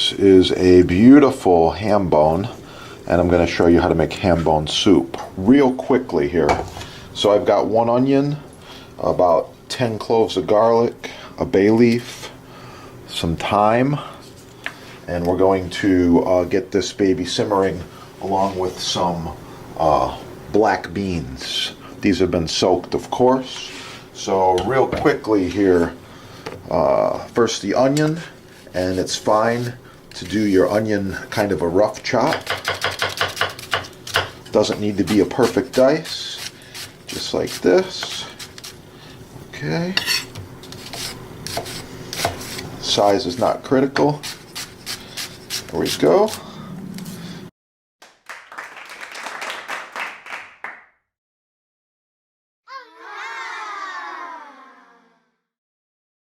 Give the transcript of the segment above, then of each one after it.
This is a beautiful ham bone, and I'm going to show you how to make ham bone soup real quickly here. So I've got 1 onion, about 10 cloves of garlic, a bay leaf, some thyme, and we're going to get this baby simmering along with some black beans. These have been soaked, of course. So real quickly here, first the onion, and it's fine to do your onion kind of a rough chop. Doesn't need to be a perfect dice, just like this. Okay. Size is not critical. There we go.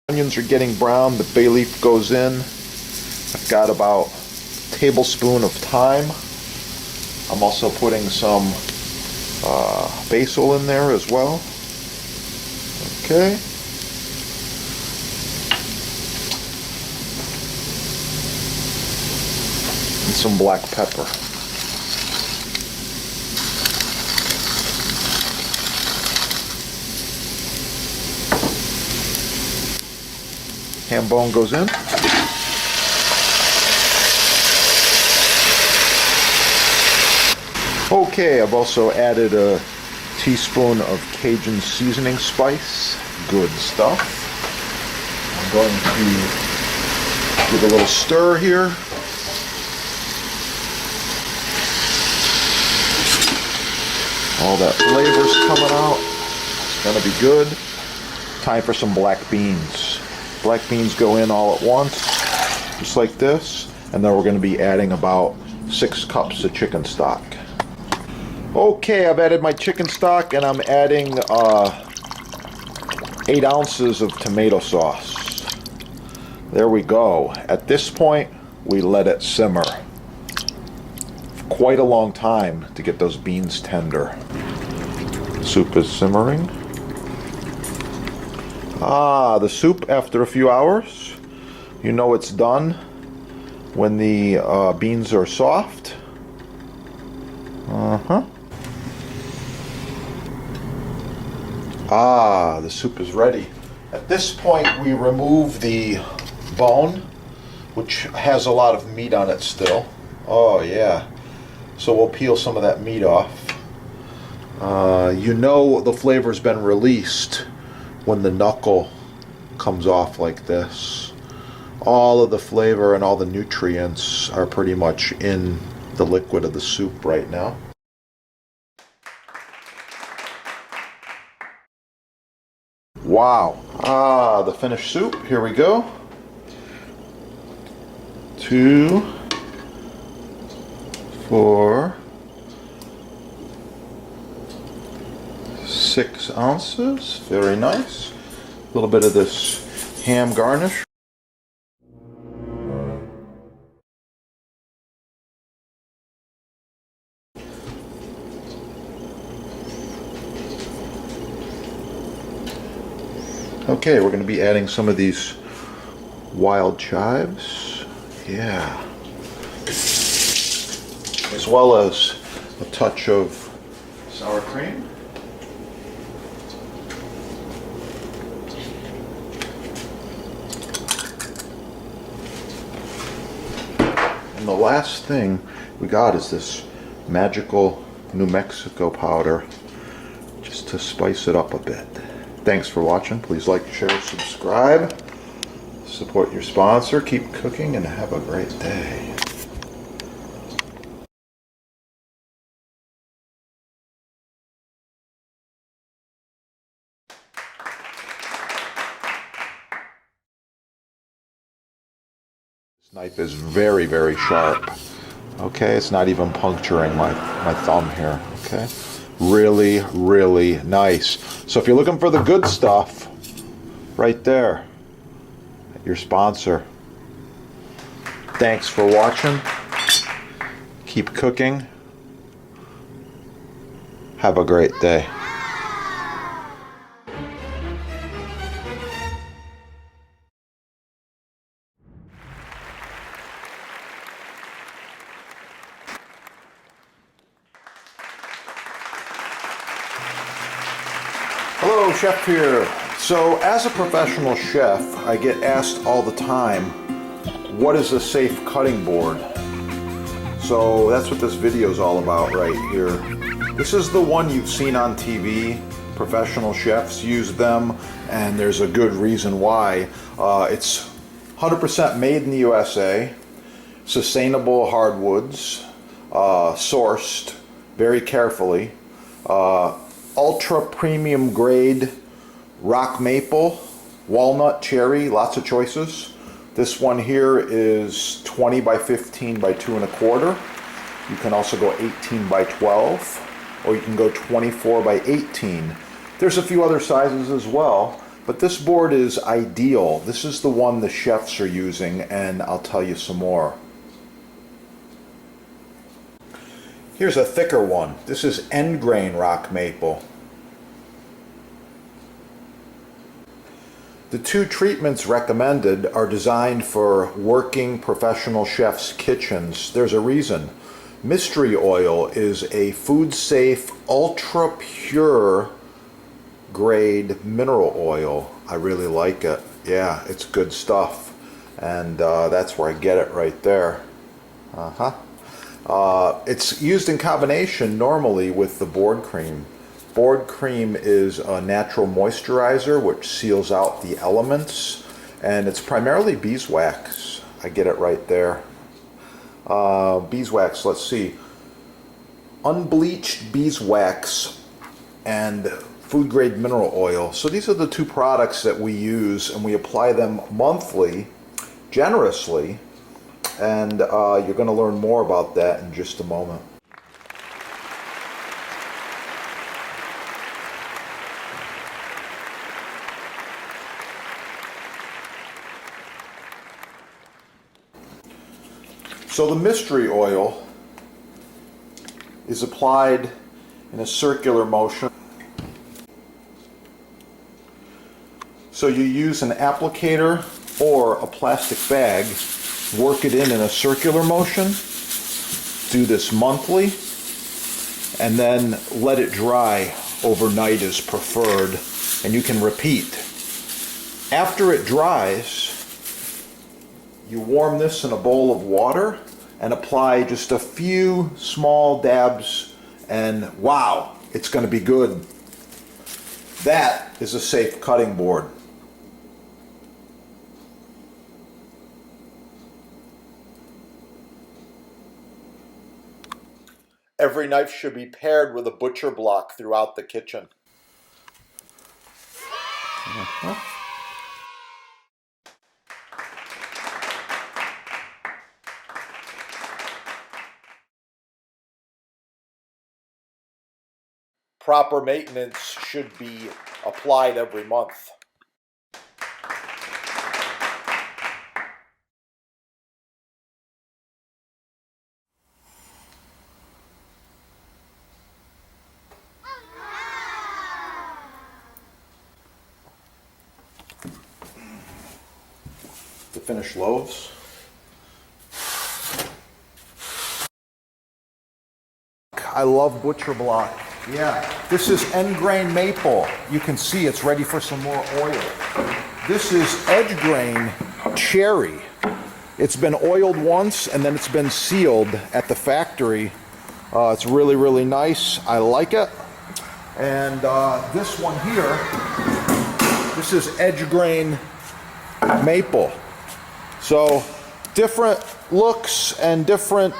Onions are getting brown, the bay leaf goes in. I've got about a tablespoon of thyme. I'm also putting some basil in there as well. Okay. And some black pepper. Ham bone goes in. Okay, I've also added a teaspoon of Cajun seasoning spice. Good stuff. I'm going to give a little stir here. All that flavor's coming out. It's going to be good. Time for some black beans. Black beans go in all at once, just like this, and then we're going to be adding about 6 cups of chicken stock. Okay, I've added my chicken stock, and I'm adding 8 ounces of tomato sauce. There we go. At this point, we let it simmer for quite a long time to get those beans tender. Soup is simmering. The soup after a few hours. You know it's done when the beans are soft. The soup is ready. At this point, we remove the bone, which has a lot of meat on it still. Oh yeah. So we'll peel some of that meat off. You know the flavor's been released when the knuckle comes off like this. All of the flavor and all the nutrients are pretty much in the liquid of the soup right now. Wow. The finished soup. Here we go. 2, 4, 6 ounces. Very nice. A little bit of this ham garnish. Okay, we're going to be adding some of these wild chives. Yeah. As well as a touch of sour cream. And the last thing we got is this magical New Mexico powder, just to spice it up a bit. Thanks for watching. Please like, share, subscribe. Support your sponsor. Keep cooking and have a great day. This knife is very, very sharp. Okay, it's not even puncturing my thumb here. Okay, really, really nice. So if you're looking for the good stuff, right there, your sponsor. Thanks for watching. Keep cooking. Have a great day. Hello, Chef here. So as a professional chef, I get asked all the time, what is a safe cutting board? So that's what this video is all about right here. This is the one you've seen on TV. Professional chefs use them, and there's a good reason why. It's 100% made in the USA, sustainable hardwoods, sourced very carefully, ultra premium grade rock maple, walnut, cherry, lots of choices. This one here is 20 by 15 by 2 1/4. You can also go 18 by 12, or you can go 24 by 18. There's a few other sizes as well, but this board is ideal. This is the one the chefs are using, and I'll tell you some more. Here's a thicker one. This is end grain rock maple. The two treatments recommended are designed for working professional chefs' kitchens. There's a reason. Mystery oil is a food-safe, ultra-pure grade mineral oil. I really like it. Yeah, it's good stuff. And that's where I get it right there. It's used in combination normally with the board cream. Board cream is a natural moisturizer which seals out the elements, and it's primarily beeswax. I get it right there. Beeswax, let's see. Unbleached beeswax and food grade mineral oil. So these are the two products that we use, and we apply them monthly, generously, and you're going to learn more about that in just a moment. So the mystery oil is applied in a circular motion. So you use an applicator or a plastic bag, work it in a circular motion, do this monthly, and then let it dry overnight is preferred, and you can repeat. After it dries, you warm this in a bowl of water and apply just a few small dabs, and wow, it's going to be good. That is a safe cutting board. Every knife should be paired with a butcher block throughout the kitchen. Proper maintenance should be applied every month. The finished loaves. I love butcher block. Yeah, this is end grain maple. You can see it's ready for some more oil. This is edge grain cherry. It's been oiled once and then it's been sealed at the factory. It's really, really nice. I like it. And this one here, this is edge grain maple. So different looks and different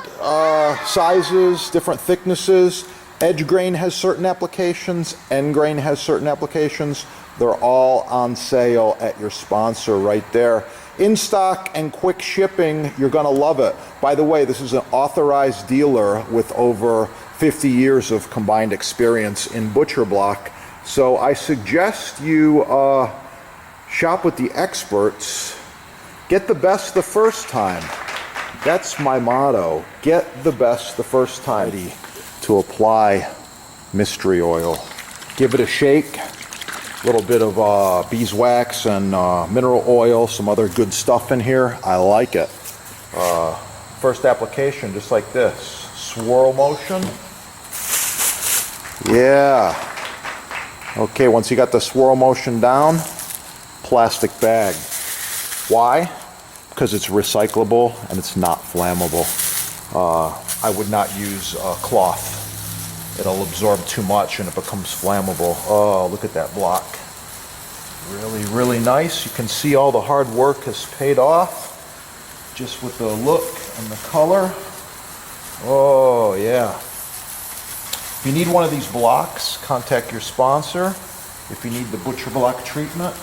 sizes, different thicknesses. Edge grain has certain applications, end grain has certain applications. They're all on sale at your sponsor right there. In stock and quick shipping, you're gonna love it. By the way, this is an authorized dealer with over 50 years of combined experience in butcher block. So I suggest you shop with the experts. Get the best the first time. That's my motto. Get the best the first time. To apply mystery oil. Give it a shake. A little bit of beeswax and mineral oil, some other good stuff in here. I like it. First application, just like this. Swirl motion. Yeah. Okay, once you got the swirl motion down, plastic bag. Why? Because it's recyclable and it's not flammable. I would not use cloth. It'll absorb too much and it becomes flammable. Oh, look at that block. Really, really nice. You can see all the hard work has paid off just with the look and the color. Oh, yeah. If you need one of these blocks, contact your sponsor. If you need the butcher block treatment.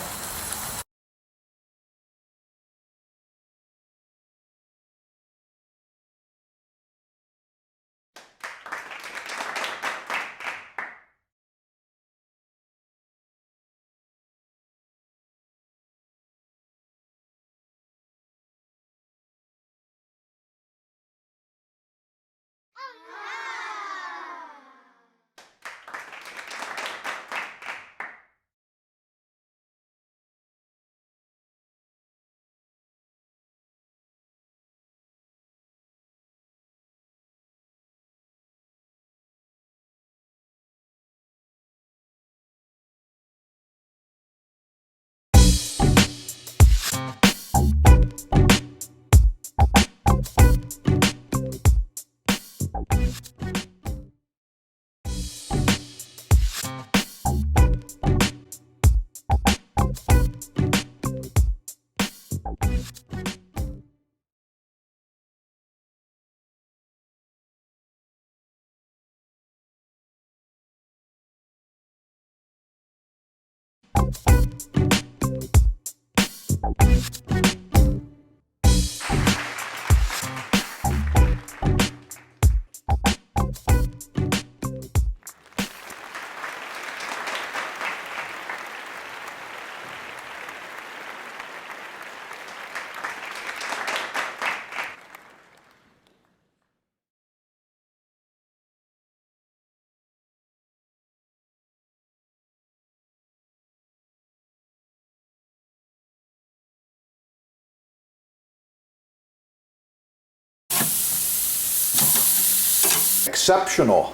Exceptional.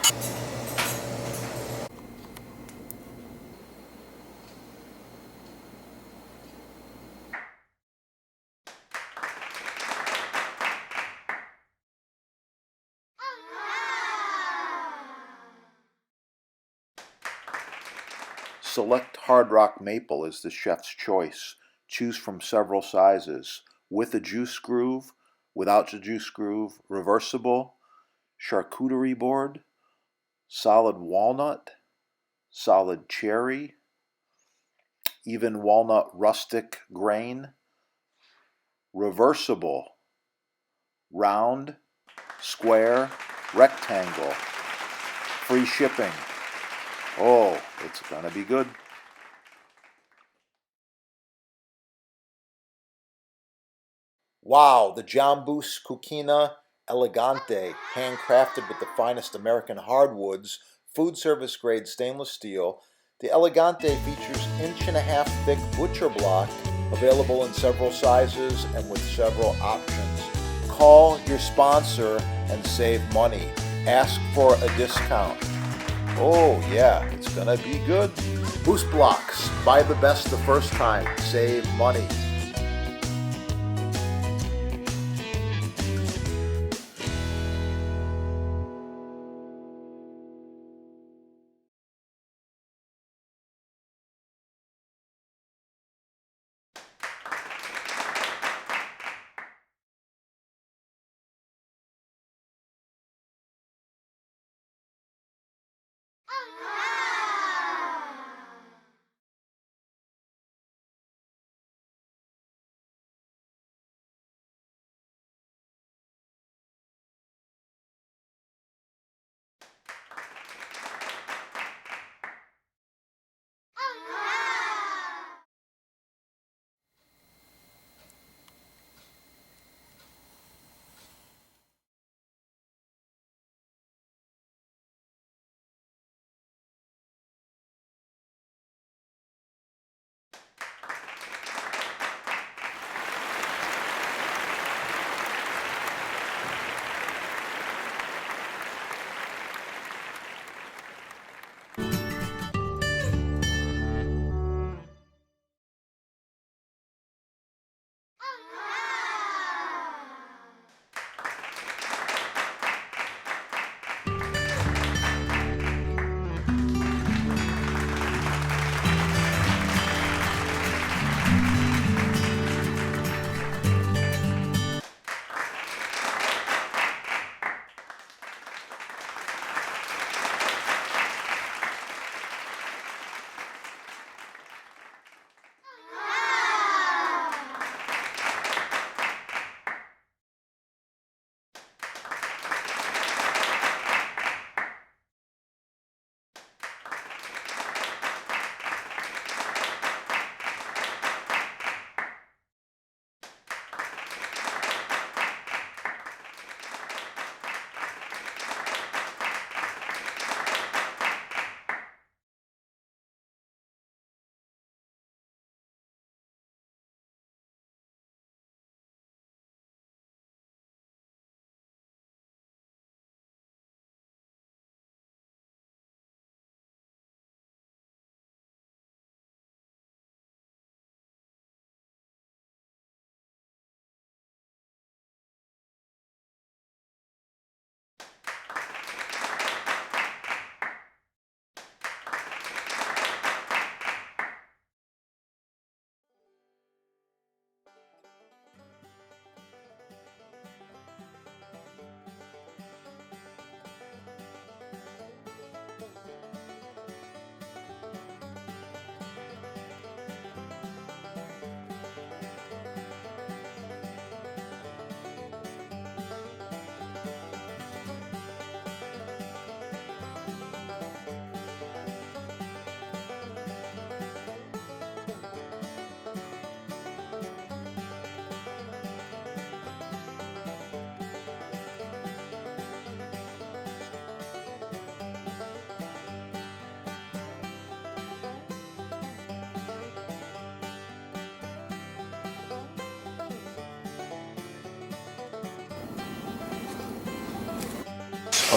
Select Hard Rock Maple is the chef's choice. Choose from several sizes. With a juice groove, without the juice groove, reversible, charcuterie board, solid walnut, solid cherry, even walnut rustic grain, reversible, round, square, rectangle, free shipping. Oh, it's gonna be good. Wow, the Jambus Cucina Elegante, handcrafted with the finest American hardwoods, food service grade stainless steel. The Elegante features 1.5 inch thick butcher block, available in several sizes and with several options. Call your sponsor and save money. Ask for a discount. Oh yeah, it's gonna be good. Boost blocks, buy the best the first time, save money.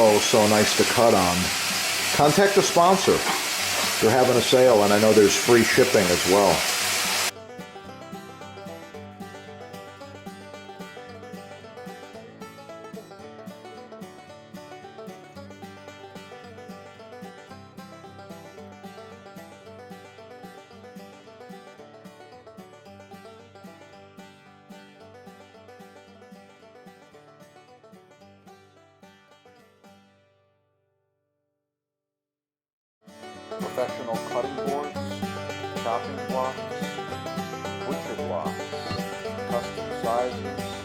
oh so nice to cut on, contact the sponsor. They're having a sale, and I know there's free shipping as well. Professional cutting boards, chopping blocks, butcher blocks, custom sizes,